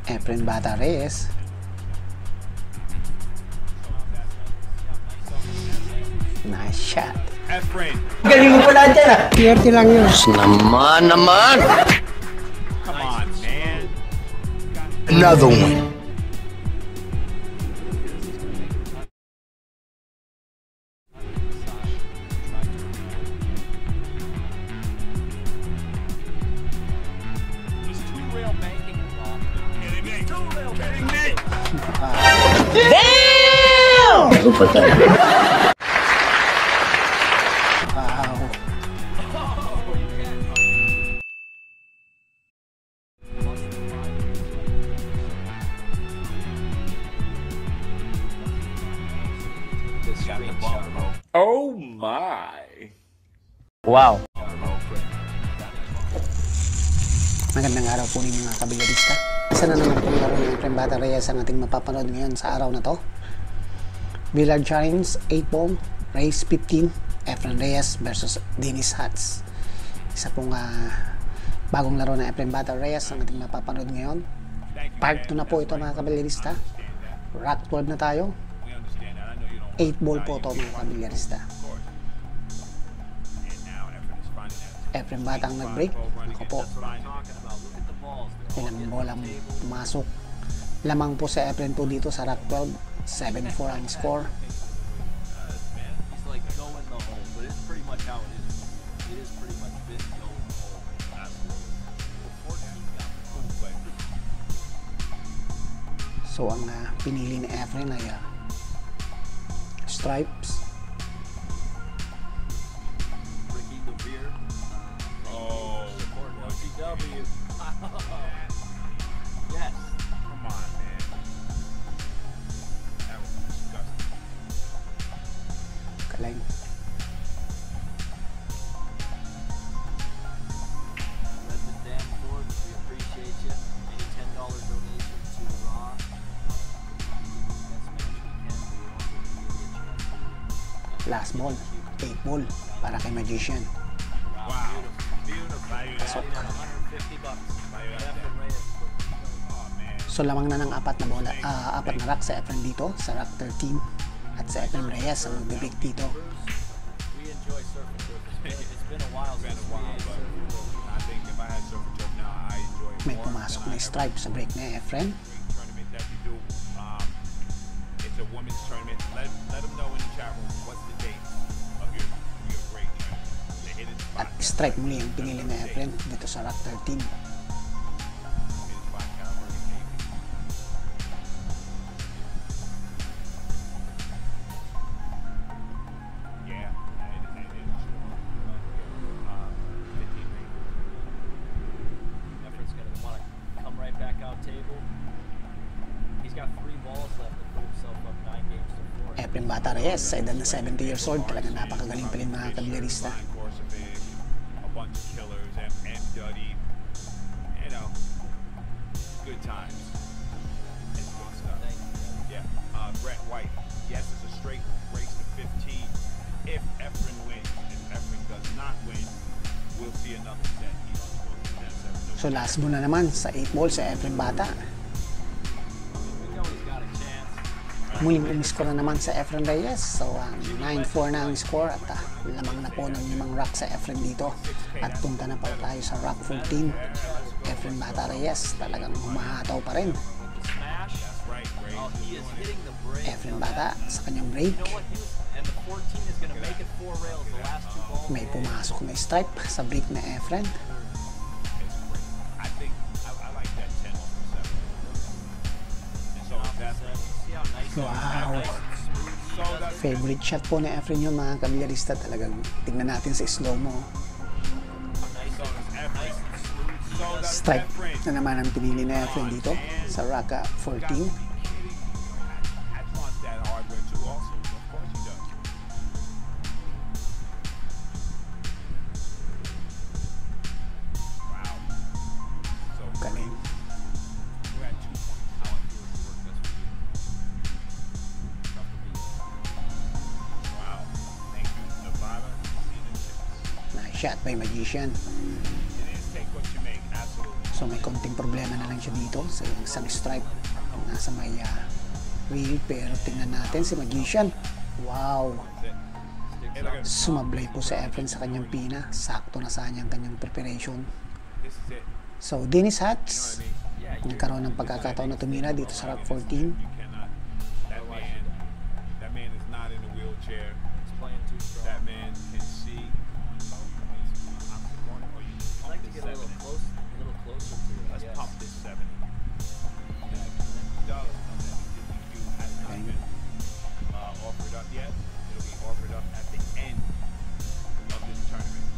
Efren Bata Reyes. Nice shot. Efren. Galing mo pala dyan ah. Swerte lang yun. Naman! Come on, man. Another one. He's two-rail banking involved. Kidding me? Two-rail kidding me? Damn! Ako pa tayo. Wow. Oh my. Wow. Magandang araw po ninyo mga kabilarista. Isa na naman pong laro ng Efren Bata Reyes ang ating mapapanood ngayon sa araw na to. Villard Challenge 8 ball, race 15, Efren Reyes versus Dennis Hats. Isa pong bagong laro ng Efren Bata Reyes ang ating mapapanood ngayon. Part 2 na po ito mga kabilarista. Rack 12 na tayo. 8 ball po ito mga kabilarista. Efren Bata ang nag-break. Ako po. Ilang bolang pumasok. Lamang po sa Efren po dito sa Rack 12. 7-4 ang score. So ang pinili ni Efren ay stripes. Oh, OTW. Yes. Come on, man. That was disgusting. Kaling. Redmond Danforth, we appreciate you. Any $10 donation to Raw. Best match we can. We want to give you a chance to Last ball. 8 ball para kay Magician. Wow. Beautiful. Pasok. $150. Efren Reyes. Oh, man. So lamang na ng apat na bola, apat na rack sa Efren dito, sa rack 13 at sa Efren Reyes ang bibig dito. We enjoy surfing turf. It's been a while It's been since a while, but I think if I had surfer turf now, I enjoy it May more pumasok than na I ever stripe sa break ni Efren. tournament that you do. It's a women's tournament. Let them know in the chat room what's the date of your great tournament. The hidden spot. At strike muli ang pinili ni Efren dito sa rack 13. Hidden spot California Navy. Yeah, it is. 15 ring. Efren's going to want to come right back out table. He's got 3 balls left to put himself up 9 games to 4. Efren Bata Reyes sa edad na 70 years old, talagang napakagaling pa rin mga kabilarista. Flying Corsovic, a bunch of killers, M. Duddy, you know, good times. It's good stuff. Thank you. Yeah, Brett White. Yes, it's a straight race to 15. If Efren wins, if Efren does not win, we'll see another set. So last ball na naman sa 8 ball sa Efren Bata. We know he's got a chance. Muling umiskor na naman sa Efren Reyes. So 9-4 na ang score at lamang na po ng 5 rack sa Efren dito. At punta na pa tayo sa rack 14. Efren Bata Reyes talagang humahataw pa rin. Smash. Oh, he is hitting the break. Efren Bata sa kanyang break. You know what? And the 14 is going to make it 4 rails the last 2 balls. May pumasok na stripe sa break na Efren. I think I like that 10 over 7. And so that's See how nice Wow! so that's Favorite shot po ni Efren yun mga kabilarista. Talagang tingnan natin sa slow-mo. nice and smooth. so that's Strike Efren. na naman ang pinili ni Efren dito sa rack 14. Hatch wants that hardware too also. Of course he does. Wow. So Galing. we're at 2 points. How I feel to work this for you. Tough to beat. Wow. Thank you, Nevada. Nice shot by Magician. It is take what you make. Absolutely. So may konting problema na lang siya dito sa isang stripe nasa may reel, pero tingnan natin si Magician. Wow, sumablay po sa Efren sa kanyang pina, sakto na sa kanyang preparation. This is it. So Dennis You know Hats what I mean? nagkaroon ng pagkakataon na tumira dito sa Rock 14. You cannot. That man is not in a wheelchair. He's playing too strong. That man can see. I'd like to get a little closer to it. Let's Yes. pump this 70. Dollars of that DQ has not been offered up yet. It'll be offered up at the end of this tournament.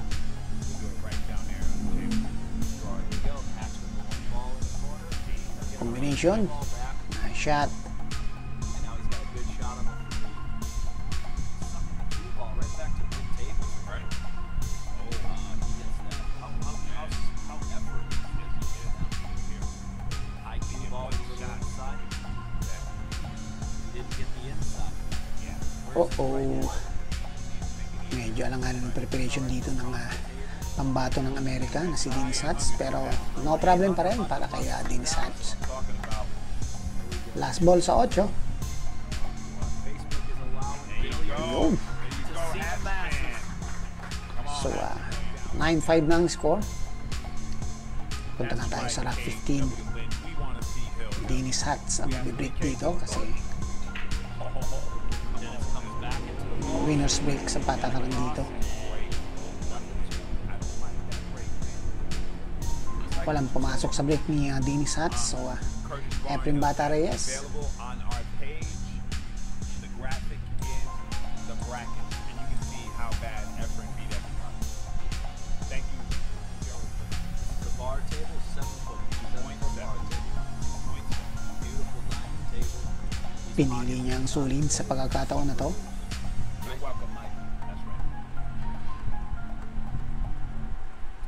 We'll do it right down there on the table. Draw it. There you go. Patch with the one ball in the corner. Combination, Ball back. nice shot. And now he's got a good shot on the three. Sucking the cue ball right back to mid-table. Right. He gets that. How effortless is it now? High cue ball to the inside. He didn't get the inside. Medyo alanganin ng preparation dito ng pambato ng Amerika na si Dennis Hats, pero no problem pa rin para kay Dennis Hats. Talking about. Last ball sa 8. Facebook is allowing Yun. So 9-5 na ang score. Punta na tayo sa Rock 15. Dennis Hats ang mag-break dito kasi winner's break sa patakaran dito. Walang pumasok sa break ni Dennis Hats. So Efren Bata Reyes, Available on our page. The graphic is the bracket, and you can see how bad Efren beat everybody. Thank you, Joe. the bar table, 7 foot. 7 foot bar table. Beautiful diamond table. pinili niya ang solid sa pagkakataon na to. You're welcome, Mike. That's right.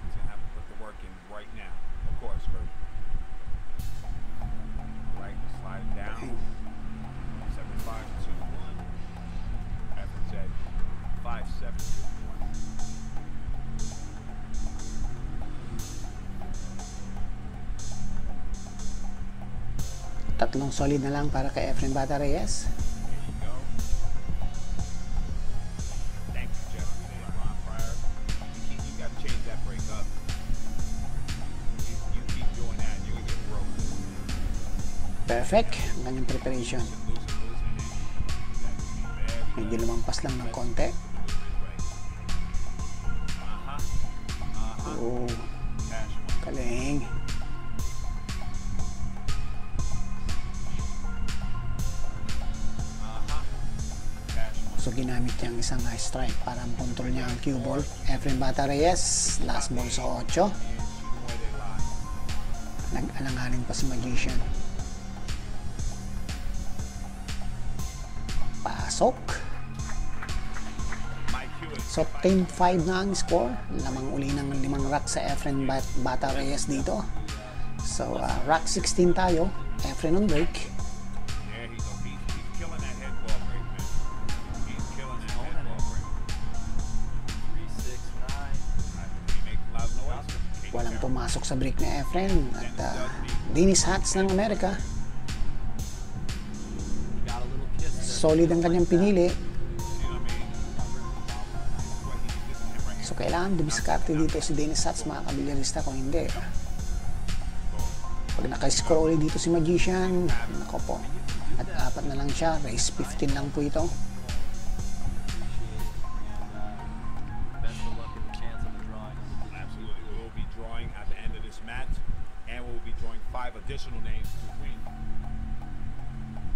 He's gonna have to put the work in right now. Of course, Kurt. Right, slide it down. 7-5-2-1. Efren said 5-7-2-1. Tatlong solid na lang para kay Efren Bata Reyes. There you go. Thank you, Jeff. Ron Pryor. You got to change that break up. You keep doing that, and you're gonna get broke. Perfect ang kanyang preparation. Medyo lumampas lang ng konti. Oh, galing. So ginamit niya ang isang strike para control niya ang cue ball. Efren Bata Reyes, last ball sa 8. Nag-alanganin pa si Magician. Pasok. So 10-5 na ang score. Lamang uli ng 5 rack sa Efren Bata Reyes dito. So rack 16 tayo. Efren on break. There he goes. He's killing that head ball break, man. He's killing that head ball break. 3-6-9. He makes a lot of noise. Walang pumasok sa break ni Efren. At Dennis Hats ng Amerika. Got a little kiss there. Solid ang kanyang pinili. You know what I mean? This is him right here. So kailangan dumiskarte dito si Dennis Hats, mga kabilyarista. Kung hindi, pag naka-score ulit dito si Magician, nako po. At 4 na lang siya. Race 15 lang po ito. Best of luck in the chance of the drawing. Absolutely. We will be drawing at the end of this match, and we'll be drawing 5 additional names to win.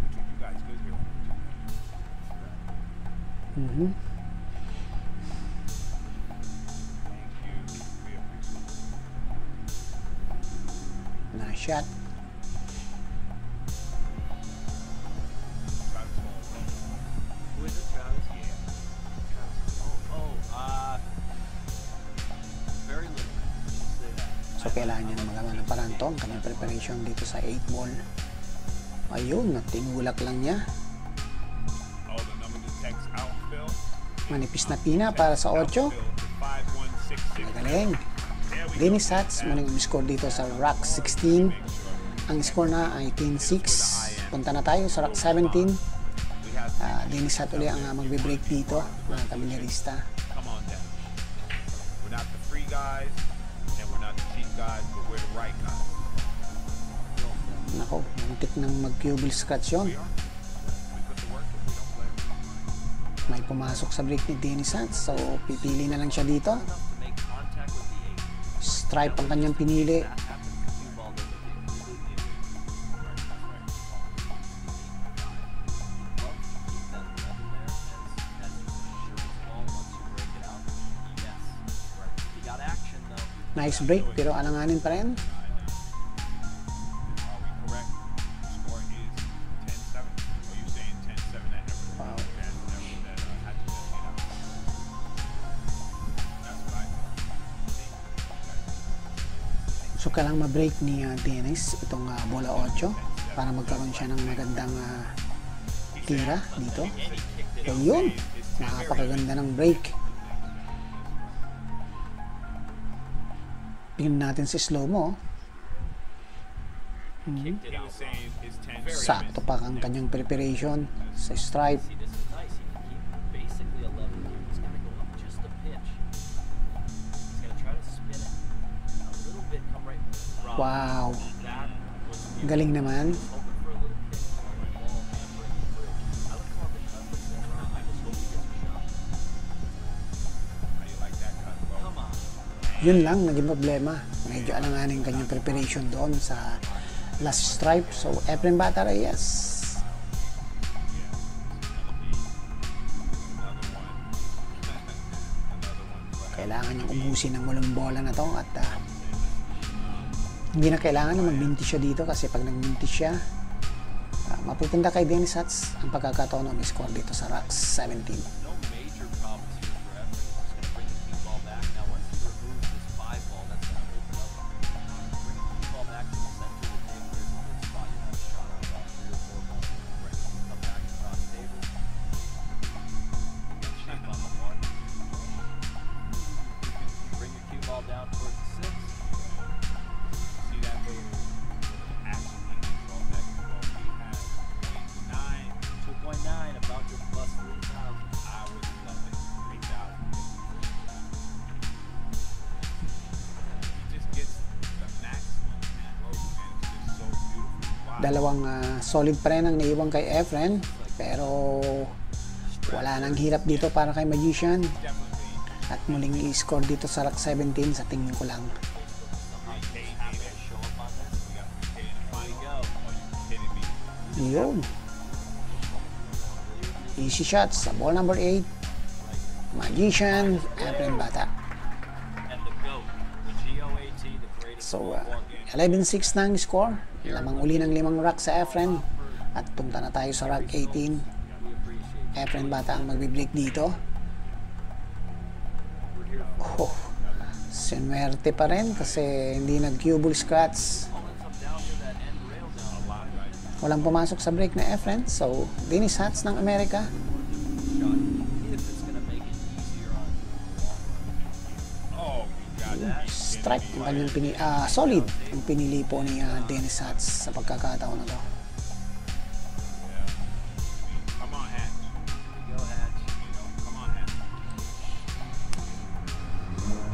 Which would you guys good here? Mhm. Thank you. We appreciate it. Nice shot. Travis Hall. Who is it, Travis? Yeah. Very little. Just say that. So kailangan niya na magawa ng paraan to. Ang kanyang preparation dito sa 8 ball. Ayun, tinulak lang niya. Oh, the number to text out, Phil. Manipis na pina para sa 8. Phil, 5166. Magaling. There we Dennis Hats, muling ang score dito sa rack 16. Ang score na ay 10-6. Punta na tayo sa rack 17. Dennis Hats ulit ang magbe-break dito, mga kabilyarista. Come on down. We're not the free guys, and we're not the cheap guys, but we're the right guys. Nako, muntik nang mag-cubal scratch yun. We put the work in. We don't blame them. May pumasok sa break ni Dennis Hats, so pipili na lang siya dito. enough to make contact with the 8. Stripe ang kanyang pinili. That happens. The cue ball doesn't get love to keep that 11 there as just a short ball once you break it out. Yes. Right. You got action though. Nice break, pero alanganin pa rin. Are we correct? The score is 10-7. Are you saying 10-7 at Everett? Wow. And Everett that had to get out. That's what I thought. So kailangan ma-break ni Dennis itong bola 8 para magkaroon siya ng magandang tira dito. So yun, nakapakaganda ng break. Tingnan natin si slow mo. He was saying it's 10 Sakto pa ang kanyang preparation sa stripe. See, this is nice. He can keep basically 11 here. He's going to go up just a pitch. He's going to try to spin it a little bit, come right from. Wow, That was beautiful. galing naman. Hoping for a little kick on the ball and break the bridge. I would call the cut with this. I just hope he gets a shot. How you like that cut, bro? Come on. Yun lang, naging problema. Medyo alanganin kanyang preparation doon sa last stripe. So, Efren Bata Reyes. Kailangan niyang ubusin ng mulong bola na to at hindi na kailangan na mag-minty siya dito kasi pag nag-minty siya, mapupunta kay Dennis Hats ang pagkakataon ng score dito sa rack 17. No major problems here for Efren. He's just going to bring the cue ball back. Now, once he removes this 5 ball, that's going to open up. Bring the cue ball back to the center of the table. There's a good spot. You have a shot on about 3 or 4 balls. Right. Come back across the table. Shape on the 1. Bring your cue ball down towards the 6. See that little action he did on that cue ball? He had 2.9, about your plus 3,000. I would love it. 3,000. He just gets the maximum stroke, man. It's just so beautiful. Wow. Dalawang solid pa rin ang naiwan kay Efren, pero wala nang hirap dito para kay Magician. Definitely. At muling i-score dito sa rack 17 sa tingin ko lang. Somehow you just have to show up on this. We got 3K in the Here we final. go. Are you kidding me? Yun. Easy shots sa ball number 8. Magician, Efren Bata. And the GOAT, the GOAT, the greatest So, ball game. 11-6 na ang score. Lamang uli ng 5 rack sa Efren. At punta na tayo sa rack 18. We appreciate Efren Bata ang magbe-break dito. Oh, sinwerte pa rin kasi hindi nag-cubal scratch. all ends up down near that end rail down a lot, right? Walang pumasok sa break na Efren. So, Dennis Hats ng Amerika. Shot. See if it's gonna make it easier on the long run. Oh, you got that. Strike ang kanyang solid ang pinili po ni Dennis Hats sa pagkakataon na to. Come on, Hatch. Here we go, Hatch. You know, come on, Hatch. You know,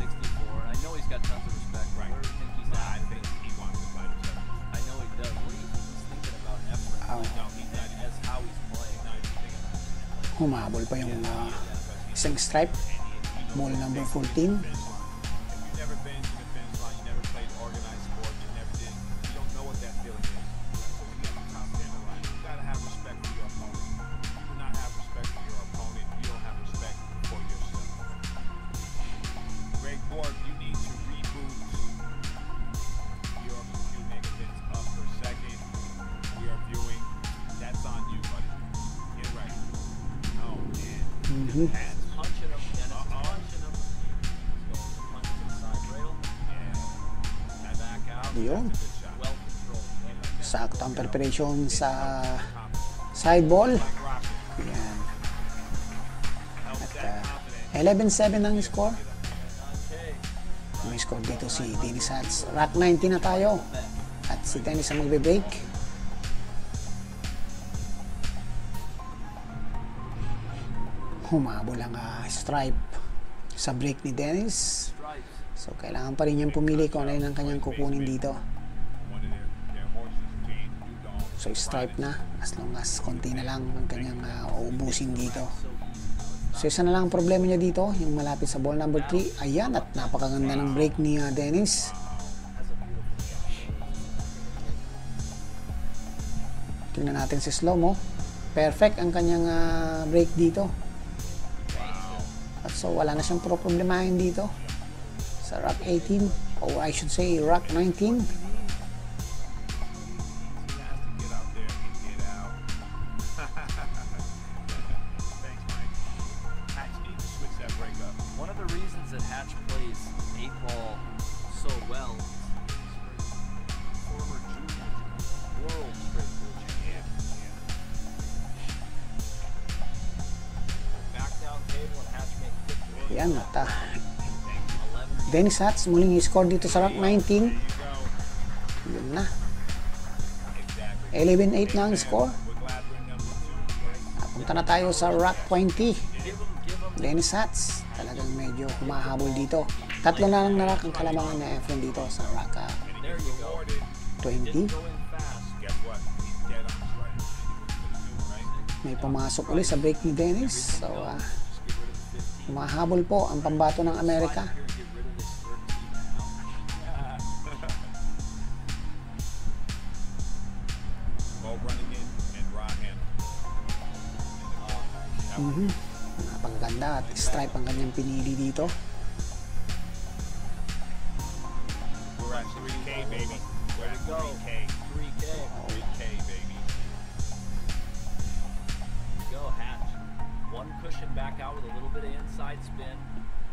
64. I know he's got tons of respect. Right. Where do you think he's I at? think he wants to fight himself. I know he does. What do you think he's thinking about Efren? Oh. No, he's not. As how he's playing. Not even thinking about it. Humabol pa yung isang stripe. Ball number 14. If you've never been to the finish line, you never played organized sports, you never did, you don't know what that feeling is. So when you're at the top end of the line, you gotta have respect for your opponent. If you do not have respect for your opponent, you don't have respect for yourself. Greg Borg, you need to reboot your computer up per second. We are viewing. That's on you, buddy. Get right. Oh, man. Hands. Punching him. Dennis is punching him. He's going to punch to the side rail. Yeah. Back out. Yun. Good shot. Well controlled. Sakto ang preparation sa side ball. Like rocket. Yan. At 11-7 ang score. Okay. May score dito si Dennis Hats. Rack 19 na tayo. At si Dennis ang magbe-break. Humabol ang stripe sa break ni Dennis. Stripes. So, kailangan pa rin niyang pumili kung ano yun ang kanyang kukunin dito. One of their horses, James Dudon. So, stripe na. As long as konti na lang ang kanyang uubusin dito. So, isa na lang ang problema niya dito. Yung malapit sa ball number 3. Ayan, at napakaganda ng break ni Dennis. Tingnan natin si slow-mo. Perfect ang kanyang break dito. At so, wala na siyang problemahin dito. Sa rack 18. Or I should say, rack 19. He has to get out there and get out. Thanks, Mike. Hatch need to switch that break up. One of the reasons that Hatch plays 8-ball so well is former junior world straight coach. Yeah, yeah. Back down table and Hatch make quick work. Yan, at 11. Dennis Hats muling i-score dito sa rack 19. There you go. Yun na. Exactly. 11-8 na ang score. We're glad we're number 2. Punta na tayo sa rack 20. Give him. Dennis Hats. Talagang medyo humahabol dito. Tatlo na lang na rack ang kalamangan na Efren dito sa rack There you go. 20. Didn't go in fast. Guess what? He's dead on strike. Right? May pumasok ulit sa break ni Dennis. So, humahabol po ang pambato ng Amerika. Here, get rid of this 13 now. Ball running in and raw handle. Napakaganda at stripe ang kanyang pinili dito. We're at 3K, baby. We're at 3K. 3K. 3K, baby. Go, Hatch. One cushion back out with a little bit of inside spin.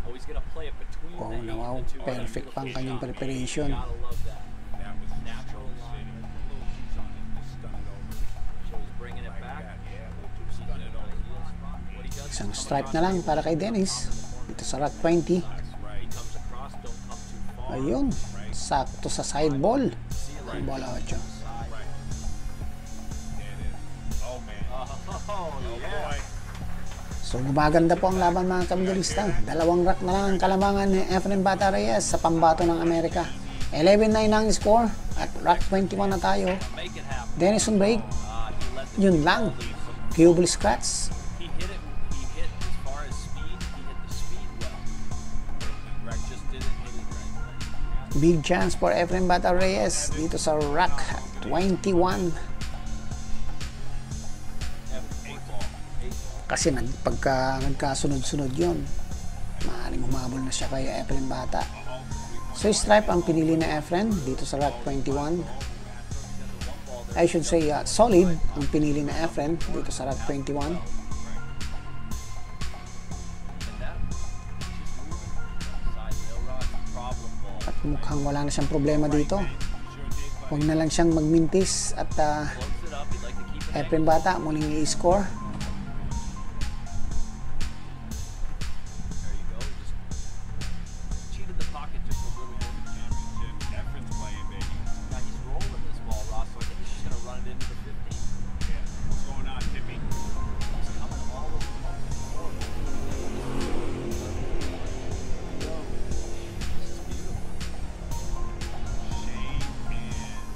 Oh, he's gonna play it between Wow, the 8 wow. and the 2. Perfect pang kanyang Beautiful shot. preparation. Gotta love that. That was Natural city. alignment. A little juice on it. Just stun it over. So he's bringing it Like back. that. Yeah, a little juice. He's Stun in it an over. ideal spot. What he does is Isang come stripe across na lang the para kay table, Dennis. top of the corner. Dito sa rack 20. That's He right. comes across, don't come too far. Ayun. Sakto sa side ball. See you Ang later. bola 8. Side. Right. There it is. Oh, man. Oh, Oh, yeah. boy. So gumaganda po ang laban mga kamilista. Dalawang rack na lang ang kalamangan ni Efren Bata Reyes sa pambato ng Amerika. 11-9 ang score at rack 21 na tayo. Make it happen. Dennis on break. He let the Yun lang. Cubal scratch. He hit it. He hit as far as speed. He hit the speed well. Rex just didn't hit it right. Big chance for Efren Bata Reyes dito sa rack 21. Eight ball. Kasi pagka nagkasunod-sunod yun, maaaring humabol na siya kay Efren Bata. So stripe ang pinili na Efren dito sa rack 21. I should say solid ang pinili na Efren dito sa rack 21. And that side mill rock problem ball. At mukhang wala na siyang problema dito. Huwag na lang siyang magmintis at Floats it up. He'd like to keep it. Efren Bata muling i-score. There you go. Just cheated the pocket just a little bit. Efren's playing, baby. Now he's rolling this ball, Ross. So I think he's just gonna run it into the 15. Yeah. What's going on, Timmy? He's coming all over the floor. This is beautiful. Shane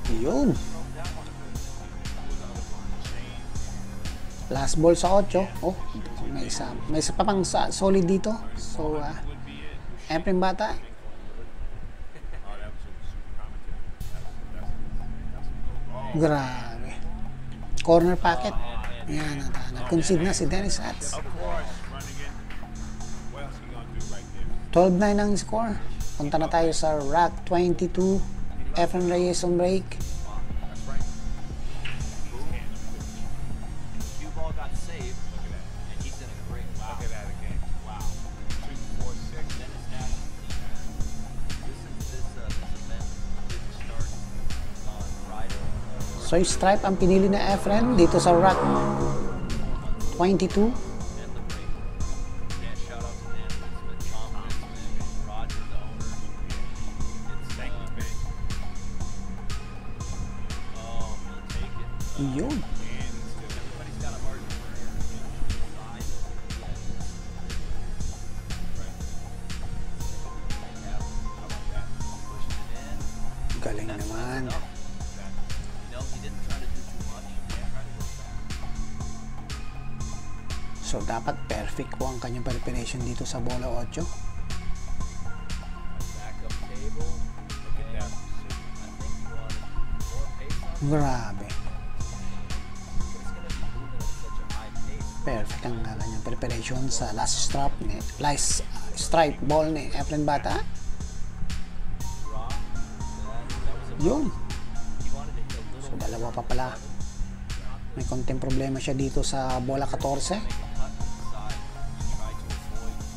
and Yun. Broke that one. Shane. Last ball sa 8. Oh, may isa pa pang solid dito. So, Would be it. Efren Bata, Oh, that was a super commentary. That's grabe. Corner pocket. Yan, nag-concede na si Dennis Hats. Of course, running in. What else he gonna do right there? 12-9 ang score. Punta na tayo sa rack 22. Efren Reyes on break. That's right. Cue ball got saved, and he's in a great wow. Look at that again. Wow. 2, 4, 6. Dennis Hatch. This event didn't start on Friday. So, stripe ang pinili na Efren dito sa rack 22. And the break. Yeah, shout out to Dan. Yun. Everybody's got a margin for error. Side. Pushed it in. Galing naman. You know, he didn't try to do too much. So, dapat perfect po ang kanyang preparation dito sa bola 8. Backup table. Look at that. I think he wanted more pace on it. Grabe. But he's going to be moving at such a high pace. Perfect ang kanyang preparation sa last stripe ball ni Efren Bata. Rock. That was a Yun. he wanted to hit a little So, dalawa pa pala. May konting problema siya dito sa bola 14. cut inside. He tried to avoid the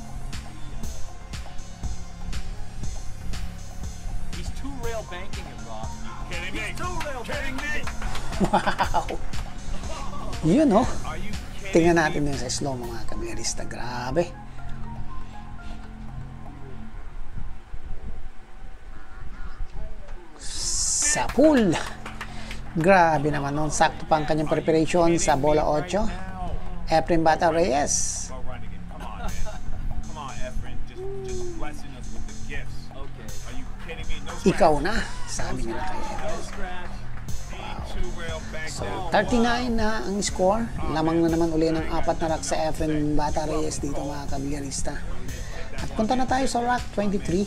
he's two rail banking it, Rock. Kidding me? He's two rail Kidding me? Wow! Yun, oh. Are you kidding Tingnan me? natin yung sa slow mga kabilarista. Grabe. Sa pool. Grabe naman nun. Sakto pa ang kanyang preparation sa bola 8. Efren Bata Reyes. Go run again. Come on, man. Come on, Efren. Just blessing us with the gifts. Okay. Are you kidding me? No Ikaw na. Sabi nila kay Efren. Scratch. Two rail back So, down. 39 na ang score. Lamang na naman uli ng 4 na rack sa Efren Bata Reyes dito mga kabilarista. At punta na tayo sa rack 23.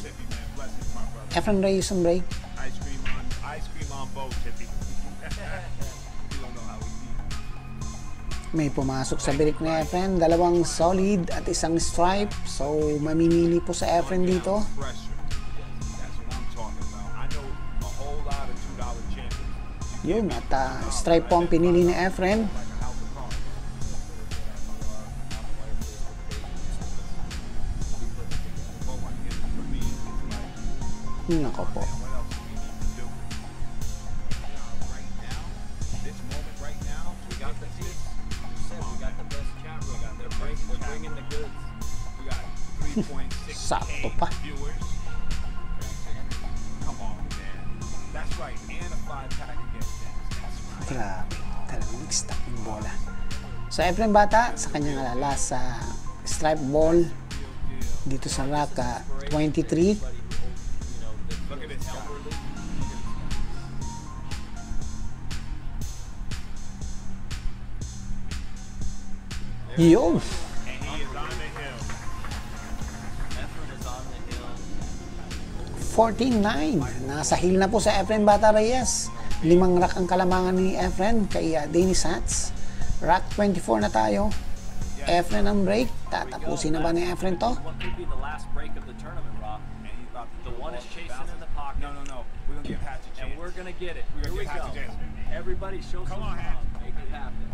Efren Reyes on break. Ice cream on both, Tippy. You don't know how we eat. May pumasok sa break ni Efren. Dalawang solid at isang stripe. So, mamimili po sa Efren dito. Pressure. That's what I'm talking about. I know a whole lot of $2 champions. Yun, at stripe po ang pinili ni Efren. Like a house of cards. But one hit for me is like, Nako po. what else do we need to do? Right now, this moment right now, we got the hits. Said we got the best chat room. They're bringing the goods. We got 3.6K Sakto pa. viewers. Come on, man. That's right. And a 5-pack against them. That's right. Grabe. Talagang nag-stop yung bola. So, Efren Bata, sa kanyang last stripe ball dito sa rack 23. Look at this. Yun. And he is on the hill. Efren is on the hill. 14-9. Nasa hill na po sa Efren Bata Reyes. 5 rack ang kalamangan ni Efren kay Dennis Hats. Rack 24 na tayo. Efren ang break. Tatapusin na ba ni Efren to? What could be the last break of the tournament, Rock? And he's about to The one is chasing in the pocket. No. We're going to give Hatch a chance. And we're gonna get it. We're Here gonna we give go. Hatch a chance. Everybody show Come some on, love. Hatch. Make it happen.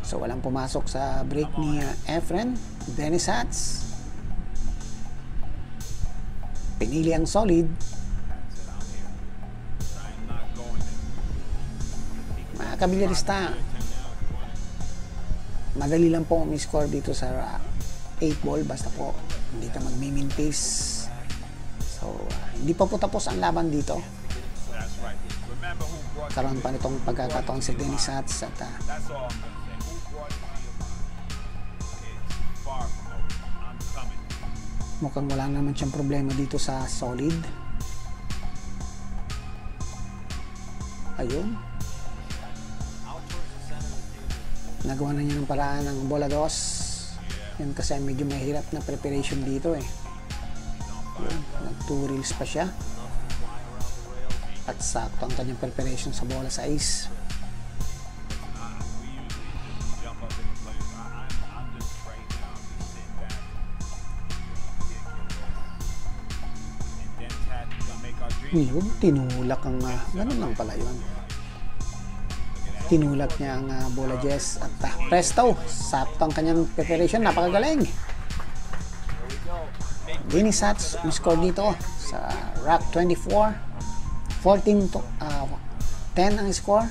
So walang pumasok sa break ni Efren. Dennis Hats. Pinili ang solid. That's it. I'm here. I'm not going to. Mga kabilarista, madali lang po umiscore dito sa 8 ball. Basta po hindi ka magmimintis. So hindi pa po tapos ang laban dito. That's right. Remember who brought Karoon pa nitong pagkakataon si Dennis Hats at That's all I'm going to say. Who brought you to your mind? It's far from over. I'm coming. mukhang wala naman siyang problema dito sa solid. Ayun. Out towards the center of the table. Nagawa na niya ng paraan ng bola dos. Yan kasi medyo mahirap na preparation dito eh. Yun, nag 2 reels pa siya. At sakto ang kanyang preparation sa bola sa ace. We usually jump up in the place. I'm just right now. I'm just sitting back. And then Tad is gonna make our dreams. Yun, tinulak ang ganun lang pala yun. Tinulak niya ang bola Jess at presto, sakto ang kanyang preparation, napakagaling. Dennis Hats score dito sa rack 24, 10 ang score.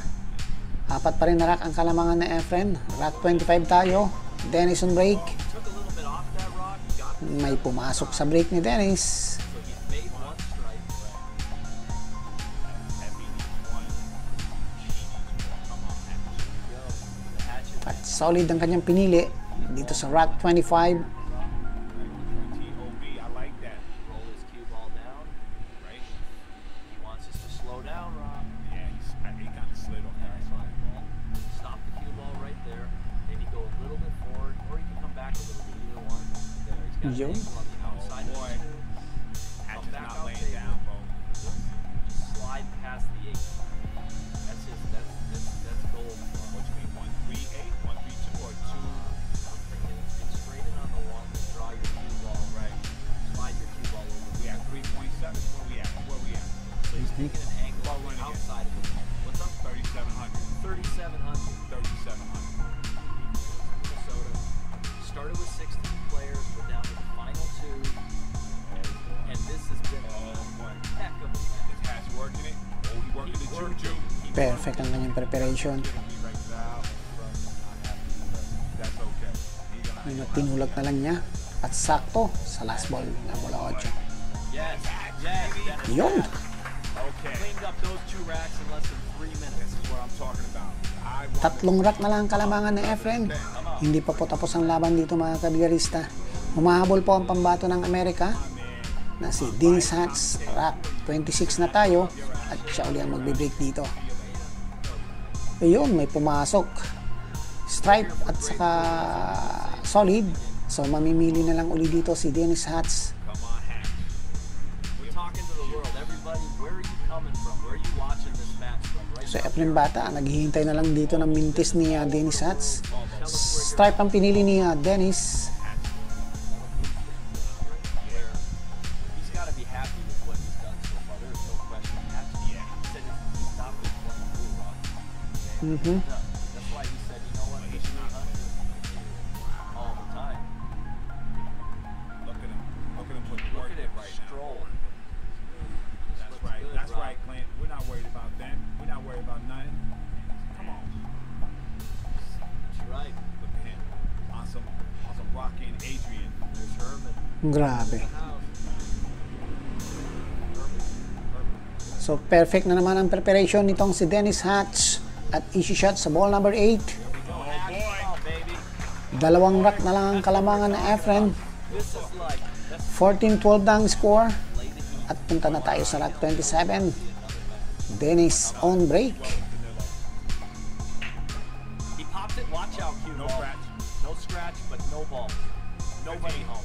Apat pa rin na rack ang kalamangan na Efren. Rack 25 tayo. Dennis on break. Took a little bit off that rock. He got May pumasok sa break ni Dennis. so he's made one strike. Solid ang kanyang pinili dito sa rack 25. TOB, I like that. Roll his cue ball down. Right? He wants us to slow down, Rob. Yeah, he kind of slid off that. That's fine. Well, stop the cue ball right there. Maybe go a little bit forward, or you can come back a little bit. Either one. There, he's got Yo. an angle on the outside Oh, boy. of the two. Hatch Come is back not out laying table. down, bro. Just slide past the 8. That's his. That's gold. What you mean, 138, 132, or 2? It's straight in on the one and draw your cue ball. Right. Slide your cue ball over. We at 3.7. Where we at? So he's taking an angle Ball on the running it. outside of it. What's up? 3,700. 3,700. 3,700. Minnesota started with 16 players. We're down to the final 2, and this has been a heck of a match. Is Hatch working it? Oh, he working the juju. Perfect ang kanyang preparation. That's okay. He gonna Tinulak na lang niya at sakto sa last ball na bola 8. Yes, Dennis. Yun. okay. Cleaned up those 2 racks in less than 3 minutes. This is what I'm talking about. I want Tatlong rack na lang ang kalamangan ni Efren. Hindi pa po tapos ang laban dito mga kabigarista. Humahabol po ang pambato ng Amerika na si Dennis Hatch. Rack 26 na tayo at siya uli ang magbe-break dito. Ayun, may pumasok. Stripe at saka solid. So mamimili na lang uli dito si Dennis Hatch. come on, Hatch. We're talking to the world. Everybody, where are you coming from? Where are you watching this match from? Right So Efren Bata, naghihintay na lang dito ng mintis ni Dennis Hatch. Stripe ang pinili ni Dennis. where he's got to be happy with what he's done so far. There's no question. He said he stopped at 22, Rob. Mhm. That's why he said, you know what, he should be 100 all the time. Look at him. Look at him put Look work at in him right now. stroll. That's looks right. good, That's Rob. right, Clint. We're not worried about them. We're not worried about nothing. Come on. That's right. Look at him. On some Rocky and Adrian. There's Herman. Grabe. House. So perfect na naman ang preparation nitong si Dennis Hatch at easy shot sa ball number 8. Come on, baby. Dalawang rack na lang ang kalamangan ng Efren. This is like, that's 14-12 na ang score. late in the At punta na tayo sa rack 27. Dennis on break. He popped it. Watch out, cue No ball. scratch. No scratch, but no ball. Nobody home.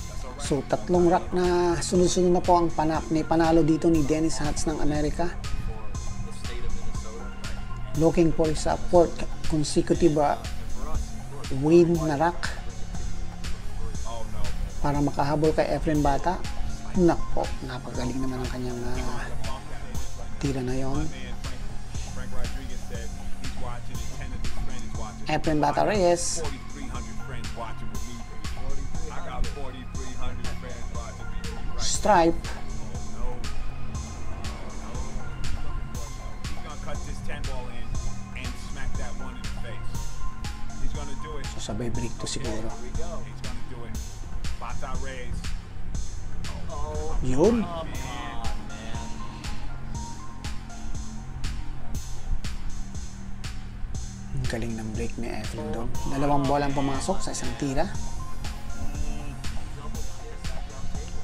That's all right. So tatlong rack na sunod-sunod na po ang panalo dito ni Dennis Hatch ng Amerika. For the state of Minnesota. Looking for sa fourth consecutive For us, of course. win na rack Oh no. para makahabol kay Efren Bata. Nako, napagaling naman ang kanyang tira na yon. Man, Frank Rodriguez said he's watching and 10 of his friends watching. Efren Bata Reyes. 4,300 friends watching with me. I got 4,300 friends watching me. Right. Stripe. No. He's gonna cut this 10 ball in and smack that one in the face. He's gonna do it. So sabay break to siguro. Here we go. He's gonna do it. Bata Reyes. Oh, Yun. come on, man. Ang galing ng break ni Efren doon. Dalawang bola ang pumasok sa isang tira.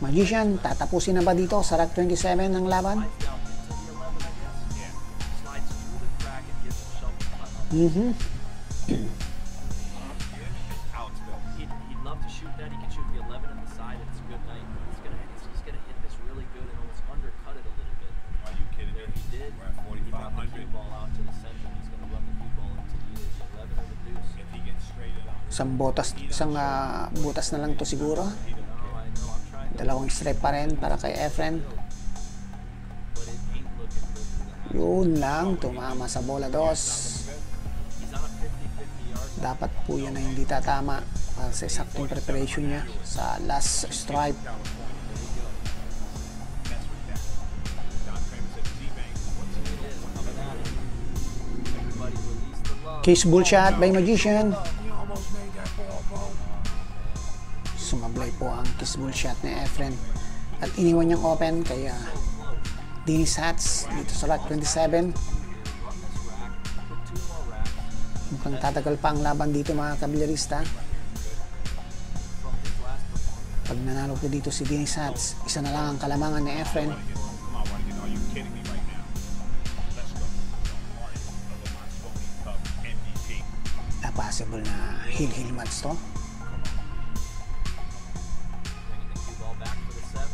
Magician, tatapusin na ba dito sa rack 27 ng laban? Slides down into the 11, I guess. Yeah. Slides through the crack and gives himself a putt on it. Mhm. Alex Bill. He'd love to shoot that. He can shoot the 11 on the side, and it's a good night. He's gonna hit this really good and almost undercut it a little bit. Are you kidding There me? he did. We're at He brought the 4,500. cue ball out to the center. He's gonna run the cue ball into either the 11 or the deuce. If he gets straight it on. Isang butas na lang to siguro. I know. I'm trying to, Dalawang strike pa rin para kay Efren. but it ain't looking good for the Habs. Yun lang, tumama sa bola 2. He's on a 50-50 yard. Dapat po yan na hindi tatama para sa saktong preparation niya sa last stripe. Mess with that. Don Kramer said Z-Bank. What's It is coming at him. Everybody release the love. Case bull shot by Magician. You almost made that ball, bro. Sumablay po ang kiss bull shot ni Efren at iniwan niyang open kaya Dennis Hatch dito sa rack 27. Run this rack. Put 2 more racks. Mukhang tatagal pa ang laban dito mga kabilyarista. Pag nanalo po dito si Dennis Hats, isa na lang ang kalamangan ni Efren. Come on, Running, are you kidding me right now? Let's go. Martin, my Smoky Cup MVP. Na possible na heel match to. Bringing the cue ball back for the 7.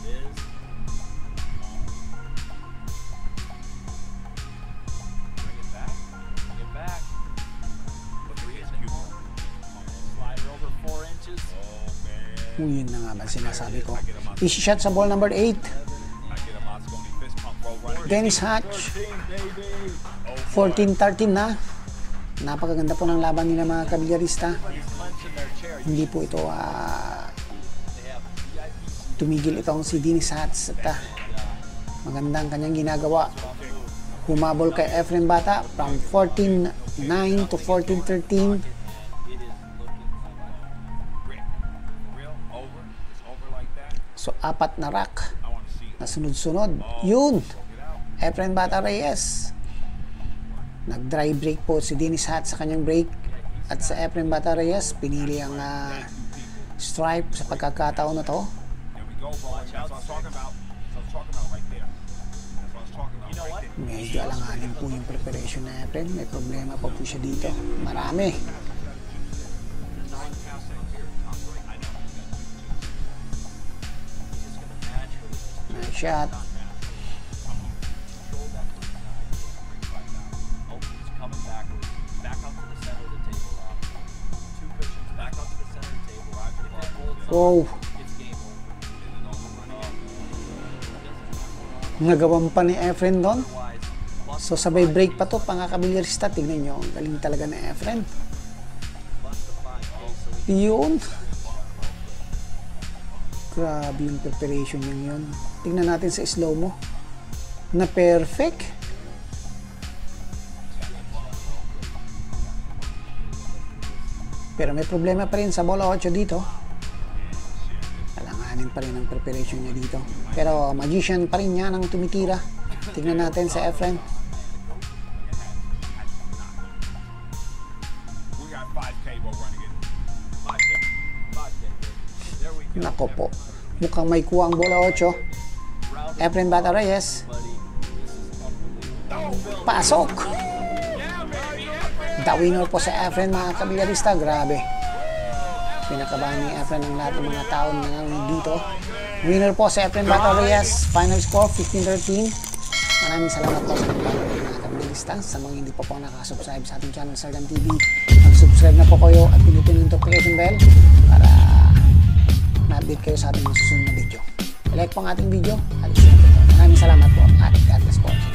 There it is. Bring it back. Bring it back. Look at his cue ball. Slider over 4 inches. Oh, man. Yun na nga ba sinasabi ko. Easy shot sa ball number 8. I get a Mosconi fist pump roll runner. Dennis Hatch. 13, baby. 14-13 na. Napakaganda po ng laban nila mga kabilyarista. Hindi po ito tumigil itong si Dennis Hats at magandang kanyang ginagawa. Humabol kay Efren Bata from 14-9 to 14-13. Real over. It's over like that. So 4 na rack I want to see. na sunod-sunod. Yun! Get out. Efren Bata Reyes. Nag-dry break po si Dennis Hats sa kanyang break. At sa Efren Bata Reyes, pinili ang stripe sa pagkakataon na to. There we go, bro. That's what I was talking about. That's what I was talking about right there. That's what I was talking about right there. Medyo alanganin po yung preparation na Efren. May problema pa po siya dito. Marami. Nice shot. Oh, he's coming backwards. Back up to the center of the table, Rob. 2 cushions back up to the center of the table. Roger, if that holds up, Wow. it's game over. Nagawan pa ni Efren doon. Otherwise, So sabay break pa to, pangakabilyarista. Tingnan nyo, ang galing talaga na Efren. bust the 5K so he Yun. Grabe yung preparation niya yun. Tingnan natin sa slow mo. Na perfect. Pero may problema pa rin sa bola 8 dito. Alanganin pa rin ang preparation niya dito. Pero magician pa rin niya ang tumitira. Tingnan natin sa Efren. We got 5K, bro, running it. 5K. 5K, baby. There we go. Nako po. Mukhang may kuha ang bola 8. Efren Bata Reyes. Buddy, this is unbelievable. Pasok! The winner po sa Efren mga kabilyarista. Grabe. Pinakabahan ni Efren ang lahat ng mga tao na nanonood dito. Winner po sa Efren Bata Reyes. Final score 15-13. Maraming salamat po sa pagpapanood mga kabilyarista. Sa mga hindi pa po nakasubscribe sa ating channel Sargan TV, mag-subscribe na po kayo at pinutin yung notification bell para ma-update kayo sa ating mga susunod na video. I-like po ang ating video. Maraming salamat po at God bless po.